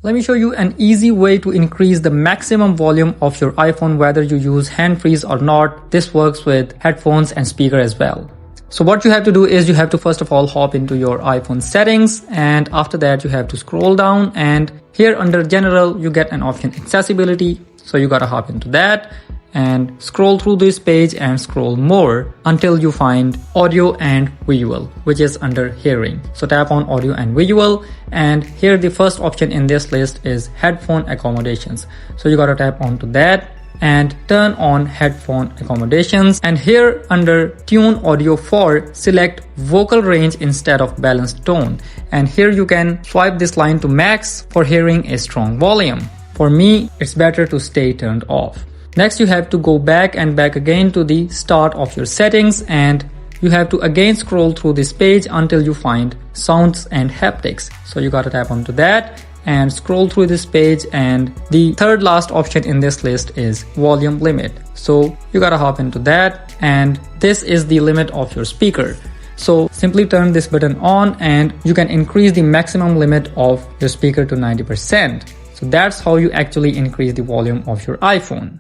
Let me show you an easy way to increase the maximum volume of your iPhone whether you use hand-freeze or not. This works with headphones and speaker as well. So what you have to do is you have to first of all hop into your iPhone settings, and after that you have to scroll down, and here under general you get an option accessibility. So you gotta hop into that and scroll through this page and scroll more until you find audio and visual, which is under hearing. So tap on audio and visual, and here the first option in this list is headphone accommodations. So you gotta tap onto that and turn on headphone accommodations, and here under tune audio for, select vocal range instead of balanced tone, and here you can swipe this line to max for hearing a strong volume. For me, it's better to stay turned off. Next, you have to go back and back again to the start of your settings, and you have to again scroll through this page until you find sounds and haptics. So you gotta tap onto that and scroll through this page, and the third last option in this list is volume limit. So you gotta hop into that, and this is the limit of your speaker. So simply turn this button on and you can increase the maximum limit of your speaker to 90%. So that's how you actually increase the volume of your iPhone.